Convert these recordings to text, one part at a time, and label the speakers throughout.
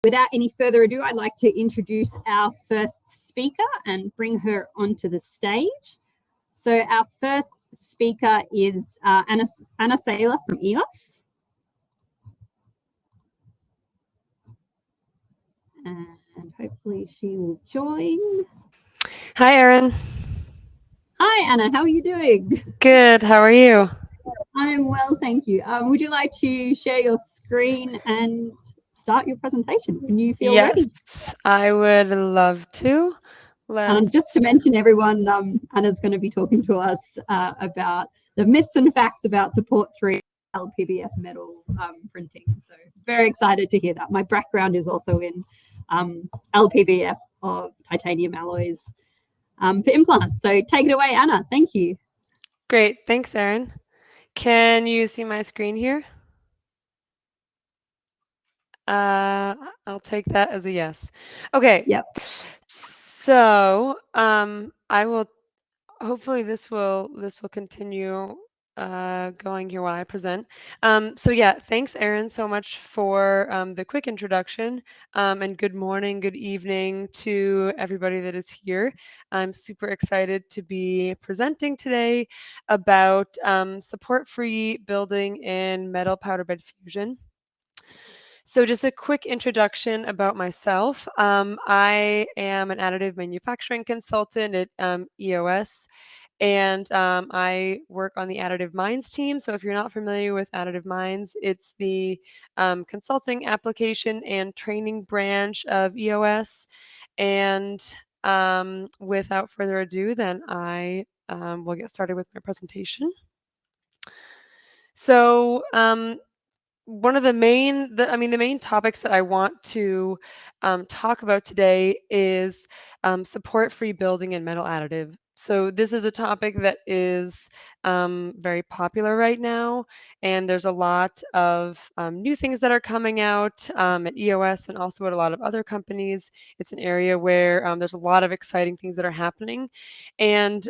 Speaker 1: Without any further ado, I'd like to introduce our first speaker and bring her onto the stage. So our first speaker is Anna Saylor from EOS. And hopefully she will join.
Speaker 2: Hi, Erin.
Speaker 1: Hi, Anna. How are you doing?
Speaker 2: Good. How are you?
Speaker 1: I'm well, thank you. Would you like to share your screen and start your presentation when you feel ready?
Speaker 2: Yes, I would love to.
Speaker 1: Just to
Speaker 2: Let's.
Speaker 1: mention, everyone, Anna's going to be talking to us about the myths and facts about support 3 LPBF metal printing. So very excited to hear that. My background is also in LPBF of titanium alloys for implants. So take it away, Anna. Thank you.
Speaker 2: Great. Thanks, Erin. Can you see my screen here? I'll take that as a yes. Okay.
Speaker 1: Yep.
Speaker 2: So, I will. Hopefully, this will continue going here while I present. So yeah, thanks, Erin, so much for the quick introduction. And good morning, good evening to everybody that is here. I'm super excited to be presenting today about support-free building in metal powder bed fusion. So, just a quick introduction about myself. I am an additive manufacturing consultant at EOS, and I work on the Additive Minds team. So, if you're not familiar with Additive Minds, it's the consulting application and training branch of EOS. And without further ado, then I will get started with my presentation. So, one of the main topics that I want to talk about today is support-free building and metal additive. So this is a topic that is very popular right now, and there's a lot of new things that are coming out at EOS and also at a lot of other companies. It's an area where there's a lot of exciting things that are happening, and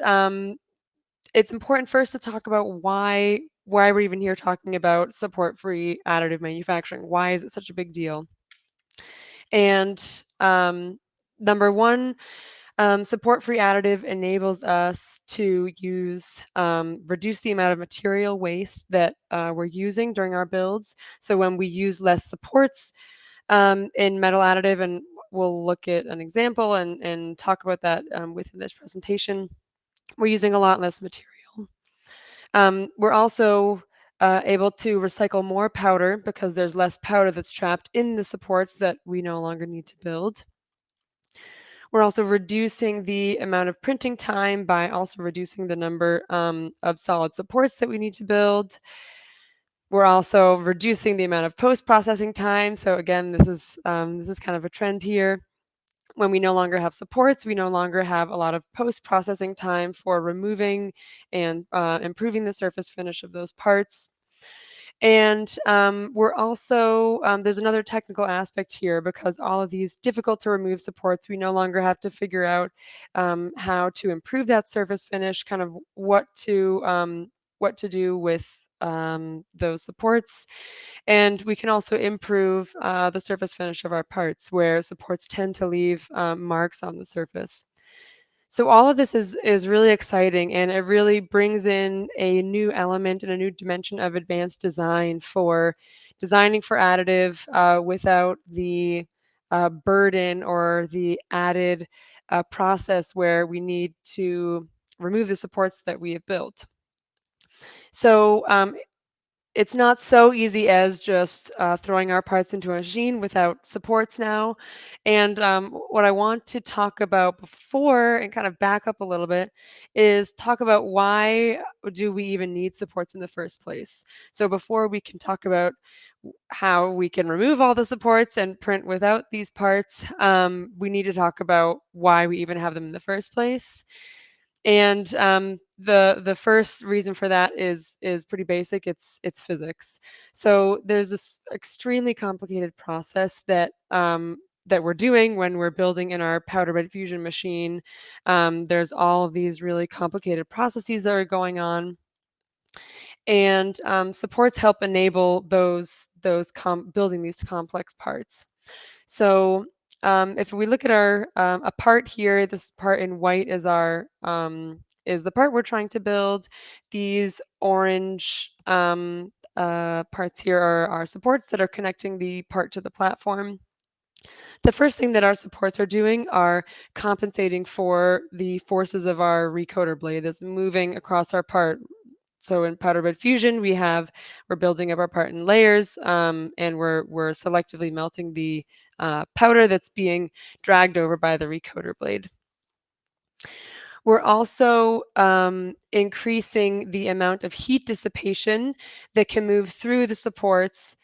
Speaker 2: it's important first to talk about why we're even here talking about support-free additive manufacturing. Why is it such a big deal? And number one, support-free additive enables us to reduce the amount of material waste that we're using during our builds. So when we use less supports in metal additive, and we'll look at an example and talk about that within this presentation, we're using a lot less material. We're also able to recycle more powder because there's less powder that's trapped in the supports that we no longer need to build. We're also reducing the amount of printing time by also reducing the number of solid supports that we need to build. We're also reducing the amount of post-processing time. So again, this is kind of a trend here. When we no longer have supports, we no longer have a lot of post-processing time for removing and improving the surface finish of those parts. And we're also, there's another technical aspect here because all of these difficult to remove supports, we no longer have to figure out how to improve that surface finish, kind of what to do with those supports. And we can also improve the surface finish of our parts where supports tend to leave marks on the surface. So all of this is really exciting, and it really brings in a new element and a new dimension of advanced design for designing for additive without the burden or the added process where we need to remove the supports that we have built. So it's not so easy as just throwing our parts into a machine without supports now. And what I want to talk about before and kind of back up a little bit is talk about why do we even need supports in the first place. So before we can talk about how we can remove all the supports and print without these parts, we need to talk about why we even have them in the first place. And the first reason for that is pretty basic. It's physics. So there's this extremely complicated process that we're doing when we're building in our powder bed fusion machine. There's all of these really complicated processes that are going on, and supports help enable building these complex parts. So if we look at our a part here, this part in white is our is the part we're trying to build. These orange parts here are our supports that are connecting the part to the platform. The first thing that our supports are doing are compensating for the forces of our recoder blade that's moving across our part. So in powder bed fusion, we're building up our part in layers, and we're selectively melting the powder that's being dragged over by the recoder blade. We're also increasing the amount of heat dissipation that can move through the supports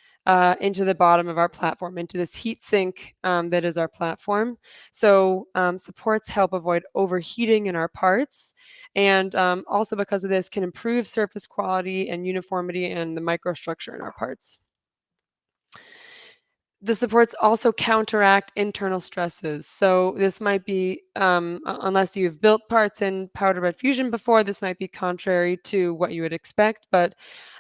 Speaker 2: into the bottom of our platform, into this heat sink that is our platform. So supports help avoid overheating in our parts, and also because of this can improve surface quality and uniformity and the microstructure in our parts. The supports also counteract internal stresses. So this might be, unless you've built parts in powder bed fusion before, this might be contrary to what you would expect. But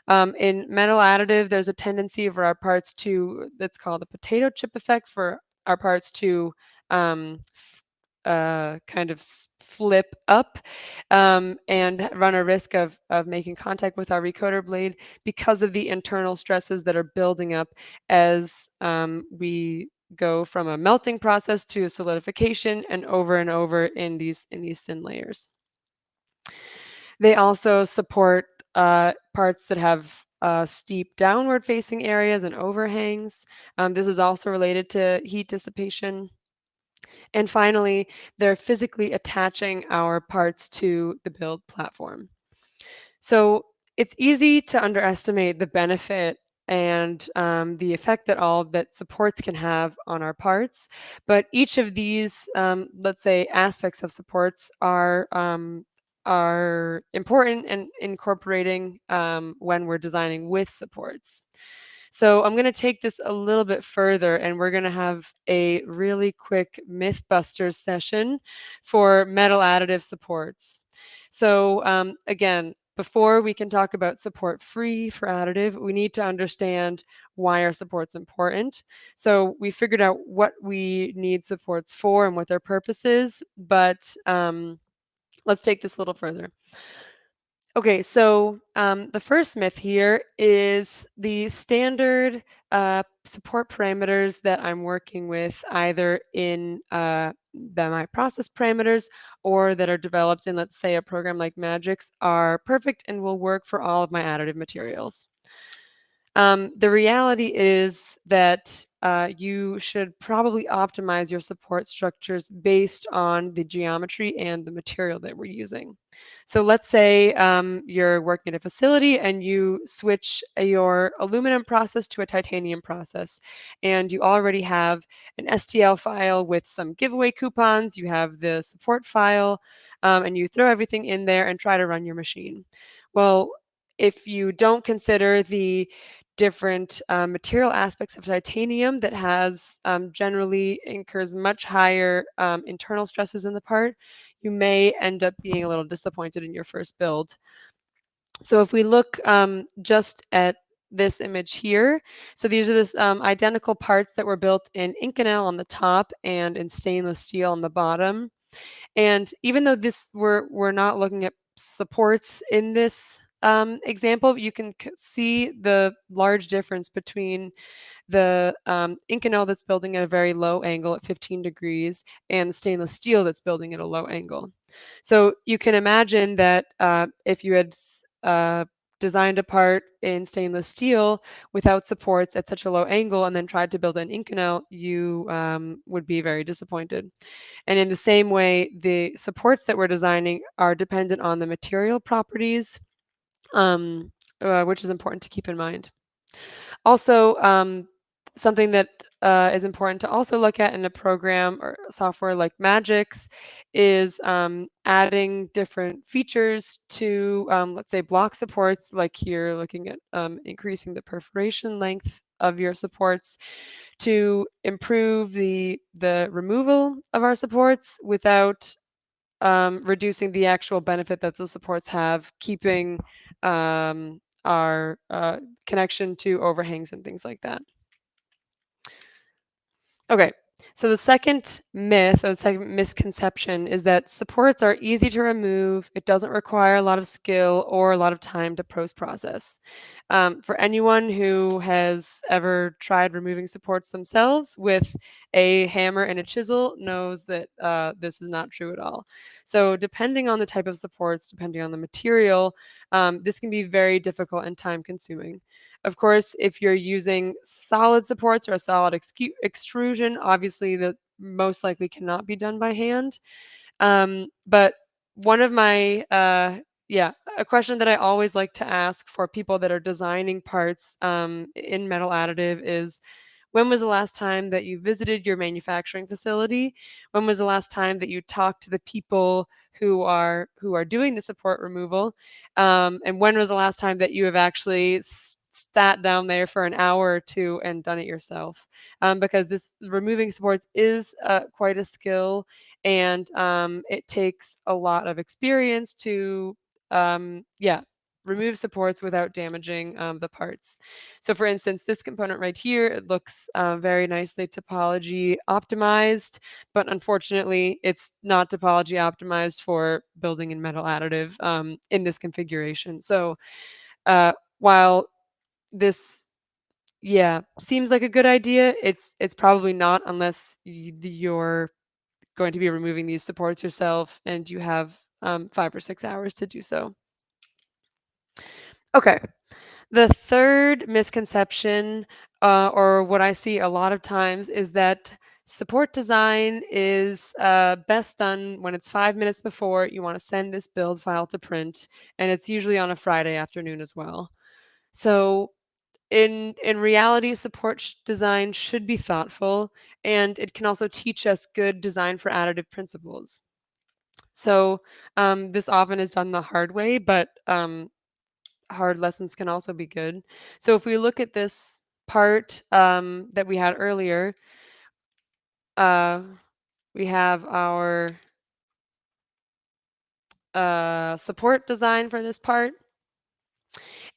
Speaker 2: in metal additive, there's a tendency for our parts to, that's called the potato chip effect, for our parts to kind of flip up and run a risk of making contact with our recoder blade because of the internal stresses that are building up as we go from a melting process to a solidification and over in these thin layers. They also support parts that have steep downward facing areas and overhangs. This is also related to heat dissipation. And finally, they're physically attaching our parts to the build platform. So it's easy to underestimate the benefit and the effect that all that supports can have on our parts. But each of these, let's say, aspects of supports are important in incorporating when we're designing with supports. So I'm going to take this a little bit further, and we're going to have a really quick Mythbusters session for metal additive supports. So again, before we can talk about support free for additive, we need to understand why our support's important. So we figured out what we need supports for and what their purpose is, but let's take this a little further. Okay, so the first myth here is the standard support parameters that I'm working with, either in my process parameters or that are developed in, let's say, a program like Magics, are perfect and will work for all of my additive materials. The reality is that you should probably optimize your support structures based on the geometry and the material that we're using. So let's say you're working at a facility and you switch your aluminum process to a titanium process, and you already have an STL file with some giveaway coupons, you have the support file, and you throw everything in there and try to run your machine. Well, if you don't consider the different material aspects of titanium that has generally incurs much higher internal stresses in the part, you may end up being a little disappointed in your first build. So if we look just at this image here, so these are the identical parts that were built in Inconel on the top and in stainless steel on the bottom. And even though we're not looking at supports in this example, you can see the large difference between the Inconel that's building at a very low angle at 15 degrees and the stainless steel that's building at a low angle. So you can imagine that if you had designed a part in stainless steel without supports at such a low angle and then tried to build an Inconel, you would be very disappointed. And in the same way, the supports that we're designing are dependent on the material properties, which is important to keep in mind. Also, something that is important to also look at in a program or software like Magics is adding different features to, let's say, block supports, like here, looking at increasing the perforation length of your supports to improve the removal of our supports without reducing the actual benefit that the supports have, keeping our connection to overhangs and things like that. Okay, so the second myth or the second misconception is that supports are easy to remove. It doesn't require a lot of skill or a lot of time to post-process. For anyone who has ever tried removing supports themselves with a hammer and a chisel knows that this is not true at all. So depending on the type of supports, depending on the material, this can be very difficult and time-consuming. Of course, if you're using solid supports or a solid extrusion, obviously that most likely cannot be done by hand. But one of my, yeah, a question that I always like to ask for people that are designing parts in metal additive is, when was the last time that you visited your manufacturing facility? When was the last time that you talked to the people who are doing the support removal? And when was the last time that you have actually sat down there for an hour or two and done it yourself? Because this removing supports is quite a skill, and it takes a lot of experience to, yeah, remove supports without damaging the parts. So for instance, this component right here, it looks very nicely topology optimized, but unfortunately it's not topology optimized for building in metal additive in this configuration. So while this, yeah, seems like a good idea, it's probably not unless you're going to be removing these supports yourself and you have 5 or 6 hours to do so. Okay. The third misconception, or what I see a lot of times, is that support design is best done when it's 5 minutes before you want to send this build file to print, and it's usually on a Friday afternoon as well. So in reality, support design should be thoughtful, and it can also teach us good design for additive principles. So this often is done the hard way, but hard lessons can also be good. So if we look at this part that we had earlier, uh, we have our support design for this part.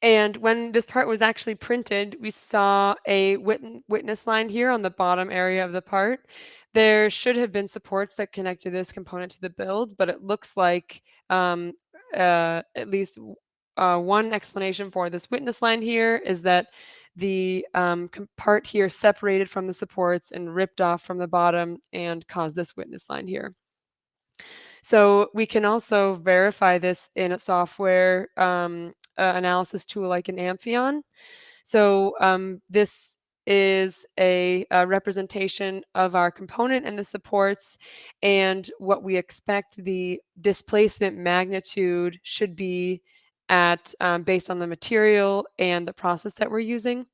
Speaker 2: And when this part was actually printed, we saw a witness line here on the bottom area of the part. There should have been supports that connected this component to the build, but it looks like at least one explanation for this witness line here is that the part here separated from the supports and ripped off from the bottom and caused this witness line here. So we can also verify this in a software analysis tool like an Amphion. So this is a representation of our component and the supports, and what we expect the displacement magnitude should be at based on the material and the process that we're using.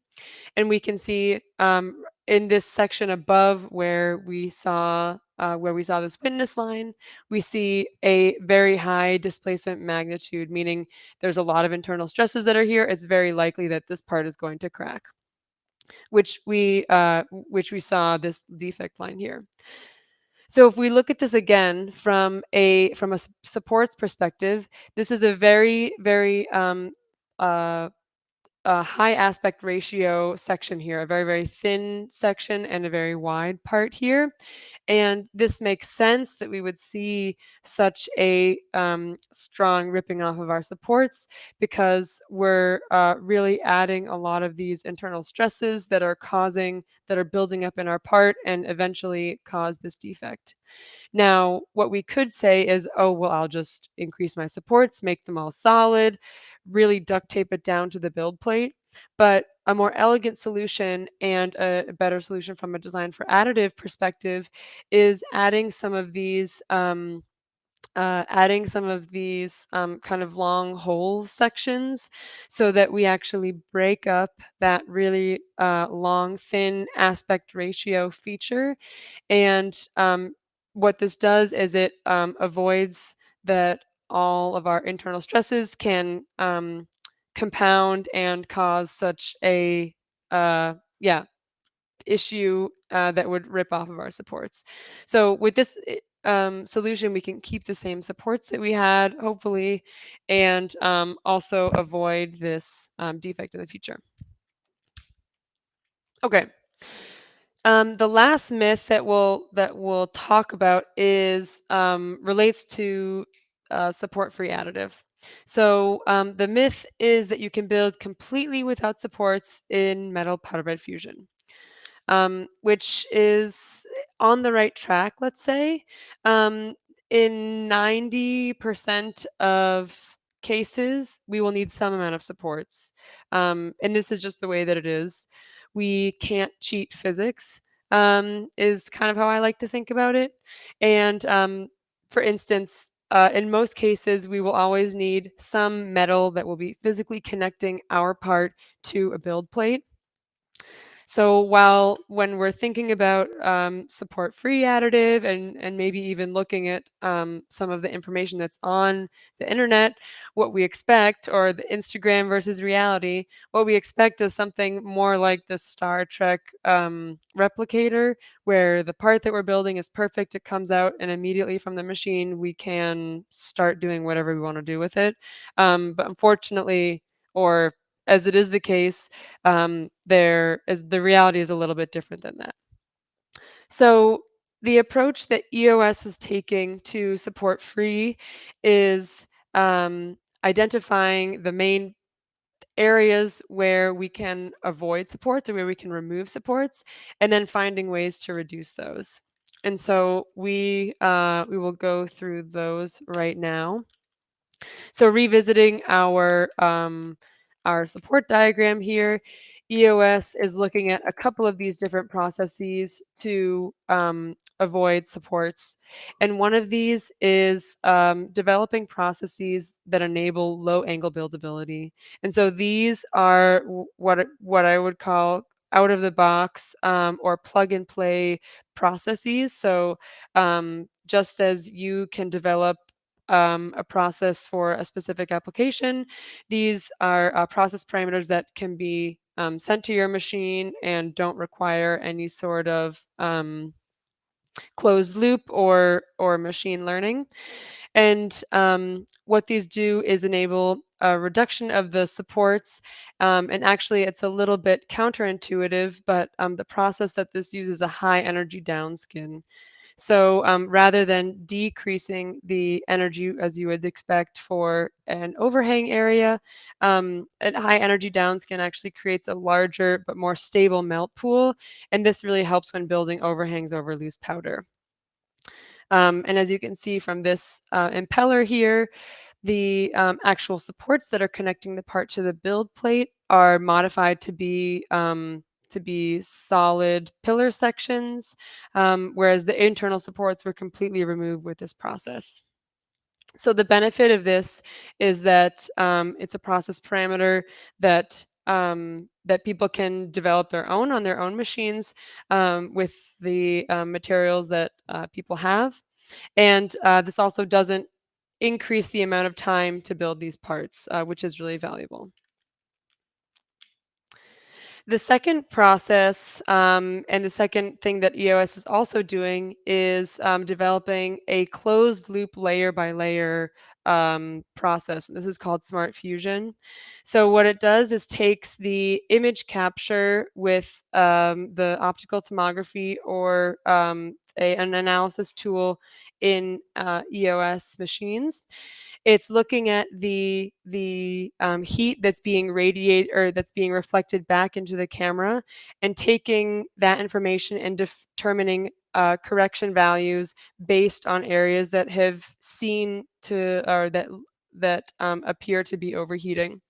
Speaker 2: And we can see in this section above where we saw this witness line, we see a very high displacement magnitude, meaning there's a lot of internal stresses that are here. It's very likely that this part is going to crack, which we saw this defect line here. So if we look at this again from a supports perspective, this is a very, very a high aspect ratio section here, a very, very thin section and a very wide part here. And this makes sense that we would see such a strong ripping off of our supports, because we're really adding a lot of these internal stresses that are building up in our part and eventually cause this defect. Now, what we could say is, oh, well, I'll just increase my supports, make them all solid, really duct tape it down to the build plate. But a more elegant solution and a better solution from a design for additive perspective is adding some of these kind of long hole sections, so that we actually break up that really long, thin aspect ratio feature. And what this does is it avoids that all of our internal stresses can compound and cause such a yeah, issue that would rip off of our supports. So with this solution, we can keep the same supports that we had, hopefully, and also avoid this defect in the future. Okay. The last myth that we'll talk about is relates to support-free additive. So the myth is that you can build completely without supports in metal powder bed fusion, which is on the right track, let's say. Um, in 90% of cases, we will need some amount of supports. And this is just the way that it is. We can't cheat physics, is kind of how I like to think about it. And for instance, in most cases, we will always need some metal that will be physically connecting our part to a build plate. So when we're thinking about support-free additive and maybe even looking at some of the information that's on the internet, what we expect, or the Instagram versus reality, what we expect is something more like the Star Trek replicator, where the part that we're building is perfect, it comes out, and immediately from the machine we can start doing whatever we want to do with it. But unfortunately, or as it is the case, the reality is a little bit different than that. So the approach that EOS is taking to support free is identifying the main areas where we can avoid supports or where we can remove supports, and then finding ways to reduce those. And so we will go through those right now. So revisiting our support diagram here, EOS is looking at a couple of these different processes to avoid supports. And one of these is developing processes that enable low angle buildability. And so these are what I would call out of the box or plug and play processes. So just as you can develop a process for a specific application. These are process parameters that can be sent to your machine and don't require any sort of closed loop or machine learning. And what these do is enable a reduction of the supports. And actually, it's a little bit counterintuitive, but the process that this uses a high energy downskin. So rather than decreasing the energy as you would expect for an overhang area, a high energy downskin actually creates a larger but more stable melt pool. And this really helps when building overhangs over loose powder. And as you can see from this impeller here, the actual supports that are connecting the part to the build plate are modified to be solid pillar sections, whereas the internal supports were completely removed with this process. So the benefit of this is that it's a process parameter that that people can develop on their own machines with the materials that people have. And this also doesn't increase the amount of time to build these parts, which is really valuable. The second process and the second thing that EOS is also doing is developing a closed loop layer by layer process. This is called Smart Fusion. So what it does is takes the image capture with the optical tomography or an analysis tool in EOS machines. It's looking at the heat that's being radiated or that's being reflected back into the camera and taking that information and determining correction values based on areas that have seen to or that appear to be overheating.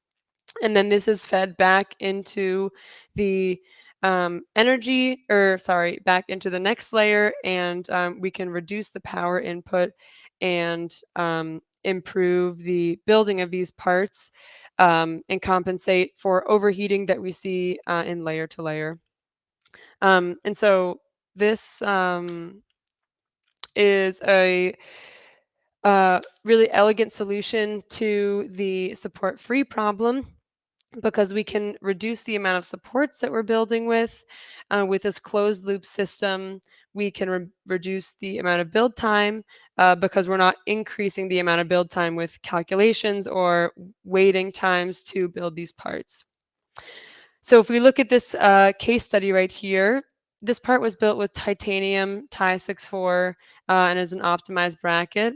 Speaker 2: And then this is fed back into the back into the next layer, and we can reduce the power input and improve the building of these parts and compensate for overheating that we see in layer to layer. And so this is a really elegant solution to the support-free problem, because we can reduce the amount of supports that we're building with. With this closed loop system, we can reduce the amount of build time because we're not increasing the amount of build time with calculations or waiting times to build these parts. So if we look at this case study right here, This part was built with titanium Ti64 and is an optimized bracket.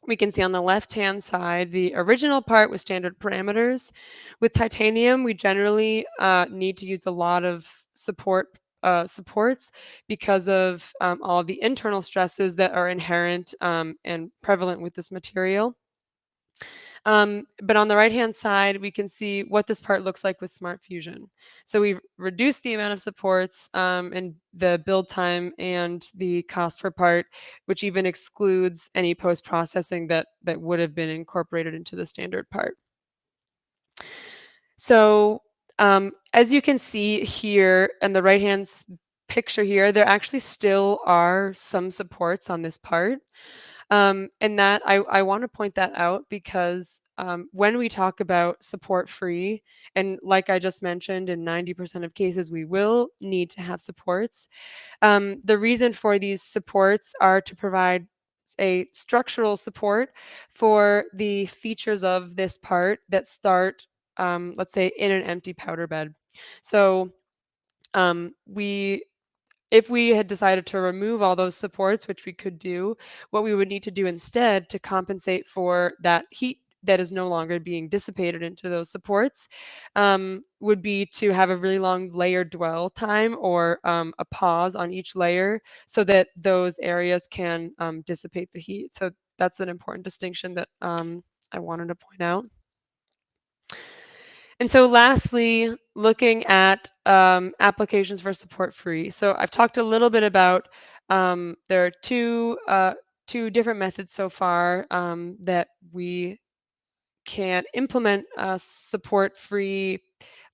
Speaker 2: We can see on the left-hand side, the original part with standard parameters. With titanium, we generally need to use a lot of supports because of all of the internal stresses that are inherent and prevalent with this material. But on the right-hand side, we can see what this part looks like with Smart Fusion. So we've reduced the amount of supports and the build time and the cost per part, which even excludes any post-processing that would have been incorporated into the standard part. So as you can see here in the right-hand picture here, there actually still are some supports on this part. And that I want to point that out because when we talk about support free, and like I just mentioned, in 90% of cases, we will need to have supports. The reason for these supports are to provide a structural support for the features of this part that start, let's say, in an empty powder bed. So we if we had decided to remove all those supports, which we could do, what we would need to do instead to compensate for that heat that is no longer being dissipated into those supports would be to have a really long layer dwell time or a pause on each layer so that those areas can dissipate the heat. So that's an important distinction that I wanted to point out. And so lastly, looking at applications for support free. So I've talked a little bit about there are two different methods so far that we can implement support free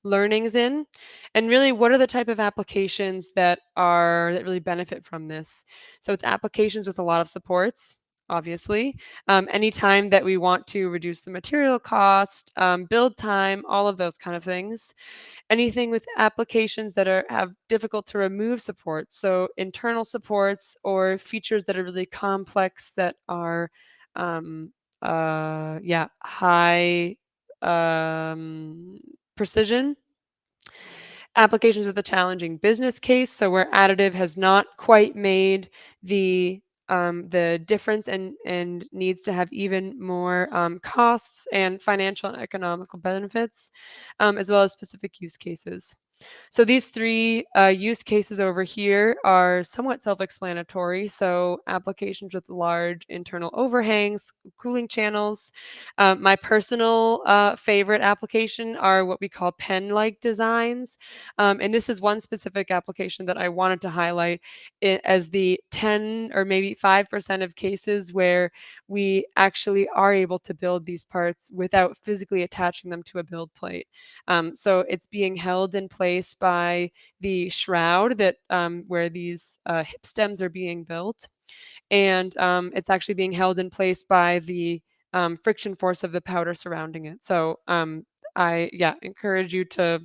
Speaker 2: learnings in, and really what are the type of applications that really benefit from this. So it's applications with a lot of supports, obviously. Anytime that we want to reduce the material cost, build time, all of those kind of things. Anything with applications that have difficult to remove support, so internal supports or features that are really complex that are high precision. Applications with a challenging business case, so where additive has not quite made the difference and needs to have even more costs and financial and economical benefits, as well as specific use cases. So these three use cases over here are somewhat self-explanatory. So applications with large internal overhangs, cooling channels. My personal favorite application are what we call pen-like designs. And this is one specific application that I wanted to highlight as the 10 or maybe 5% of cases where we actually are able to build these parts without physically attaching them to a build plate. So it's being held in place by the shroud that where these hip stems are being built. And it's actually being held in place by the friction force of the powder surrounding it. So I encourage you to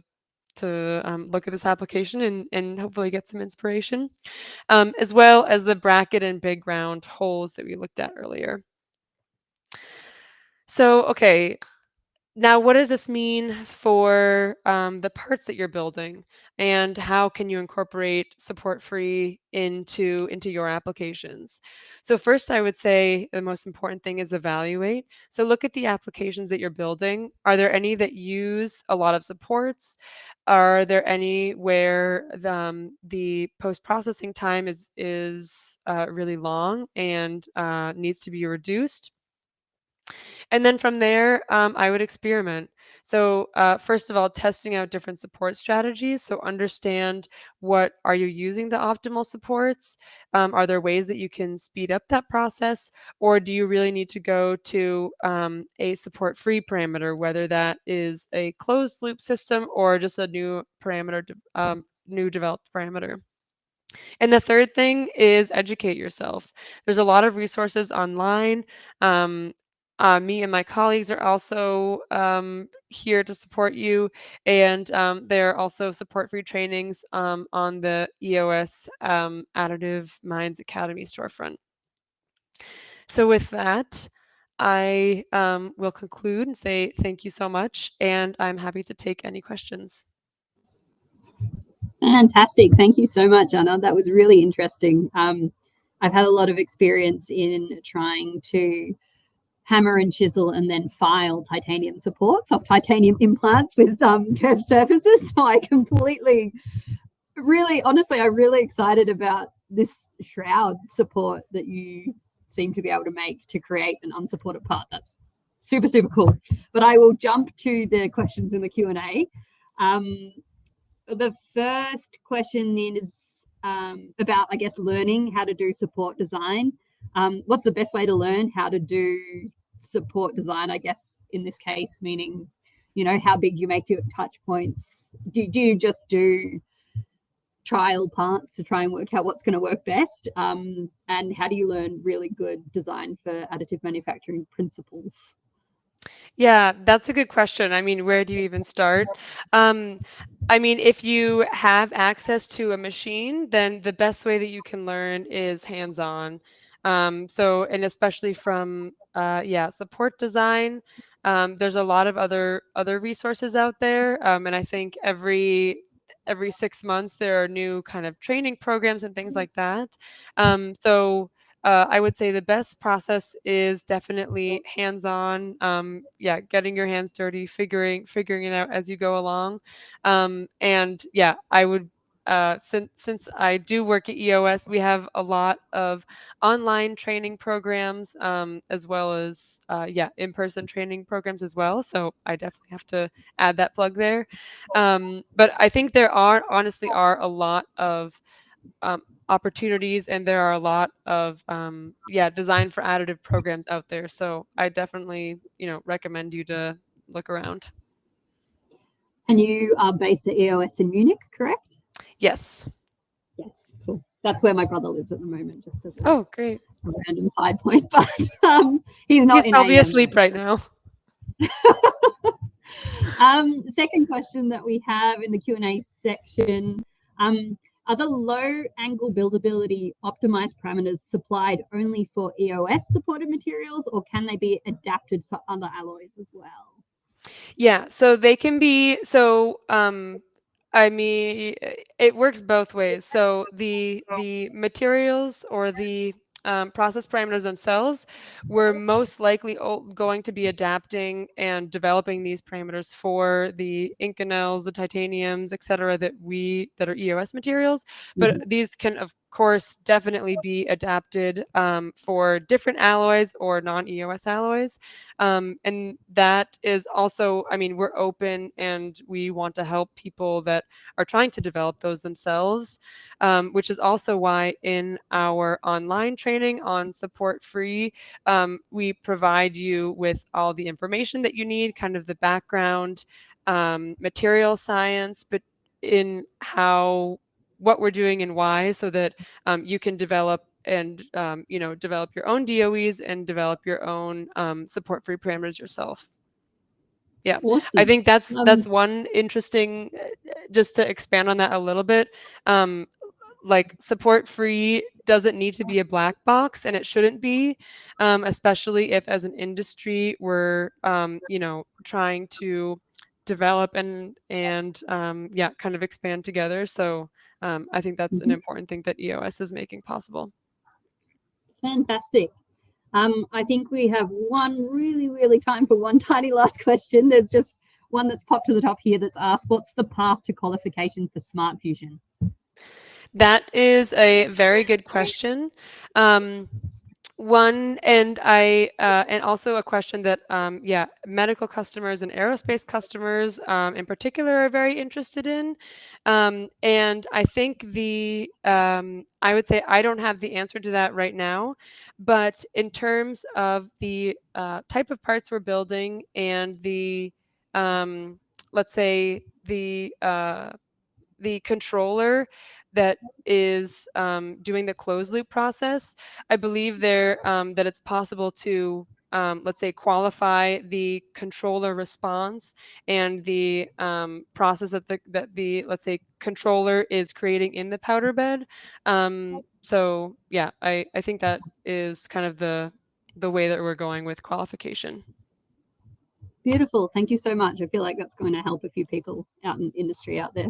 Speaker 2: look at this application and hopefully get some inspiration, as well as the bracket and big round holes that we looked at earlier. So, okay, now what does this mean for the parts that you're building, and how can you incorporate support free into your applications? So first, I would say the most important thing is evaluate. So look at the applications that you're building. Are there any that use a lot of supports? Are there any where the post-processing time is really long and needs to be reduced? And then from there, I would experiment. So first of all, testing out different support strategies. So understand, what are you using the optimal supports? Are there ways that you can speed up that process? Or do you really need to go to a support-free parameter, whether that is a closed loop system or just a new parameter, new developed parameter? And the third thing is educate yourself. There's a lot of resources online. Me and my colleagues are also here to support you, and there are also support-free trainings on the EOS Additive Minds Academy storefront. So with that, I will conclude and say thank you so much, and I'm happy to take any questions.
Speaker 1: Fantastic. Thank you so much, Anna. That was really interesting. I've had a lot of experience in trying to hammer and chisel and then file titanium supports off titanium implants with curved surfaces. So I completely, really, honestly, I'm really excited about this shroud support that you seem to be able to make to create an unsupported part. That's super, super cool. But I will jump to the questions in the Q&A. The first question is about, I guess, learning how to do support design. What's the best way to learn how to do support design, I guess, in this case, meaning, you know, how big you make your touch points? Do you just do trial parts to try and work out what's going to work best? And how do you learn really good design for additive manufacturing principles?
Speaker 2: Yeah, that's a good question. I mean, where do you even start? I mean, if you have access to a machine, then the best way that you can learn is hands-on. So, and especially from, yeah, support design, there's a lot of other resources out there, and I think every 6 months there are new kind of training programs and things like that. So I would say the best process is definitely hands-on. Yeah, getting your hands dirty, figuring it out as you go along. And yeah, I would. Since I do work at EOS, we have a lot of online training programs, as well as yeah, in-person training programs as well. So I definitely have to add that plug there. But I think there are honestly are a lot of opportunities, and there are a lot of yeah, design for additive programs out there. So I definitely, you know, recommend you to look around.
Speaker 1: And you are based at EOS in Munich, correct?
Speaker 2: Yes.
Speaker 1: Yes, cool. That's where my brother lives at the moment, just as
Speaker 2: Oh, great.
Speaker 1: a random side point. But he's not
Speaker 2: He's
Speaker 1: in
Speaker 2: probably
Speaker 1: AM
Speaker 2: asleep right now.
Speaker 1: Second question that we have in the Q&A section, are the low angle buildability optimized parameters supplied only for EOS supported materials, or can they be adapted for other alloys as well?
Speaker 2: Yeah, so they can be so I mean, it works both ways. So the materials or the process parameters themselves, we're most likely going to be adapting and developing these parameters for the Inconels, the titaniums, etc., that are EOS materials. But
Speaker 1: Mhm.
Speaker 2: these can, of course, definitely be adapted for different alloys or non-EOS alloys. And that is also, I mean, we're open and we want to help people that are trying to develop those themselves, which is also why in our online training on Support Free, we provide you with all the information that you need, kind of the background, material science, but in what we're doing and why, so that you can develop and you know, develop your own DOEs and develop your own support-free parameters yourself. Yeah, I
Speaker 1: Awesome.
Speaker 2: think that's one interesting. Just to expand on that a little bit, like support-free doesn't need to be a black box, and it shouldn't be, especially if, as an industry, we're you know, trying to develop and yeah, kind of expand together. So I think that's an
Speaker 1: Mhm.
Speaker 2: important thing that EOS is making possible.
Speaker 1: Fantastic. I think we have really time for one tiny last question. There's just one that's popped to the top here that's asked, what's the path to qualification for Smart Fusion?
Speaker 2: That is a very good question. One, and also a question that yeah, medical customers and aerospace customers in particular are very interested in. And I think I would say I don't have the answer to that right now, but in terms of the type of parts we're building and the um, let's say the controller that is doing the closed loop process, I believe that it's possible to, let's say, qualify the controller response and the process that the, let's say, controller is creating in the powder bed. So yeah, I think that is kind of the way that we're going with qualification.
Speaker 1: Beautiful. Thank you so much. I feel like that's going to help a few people out in industry out there.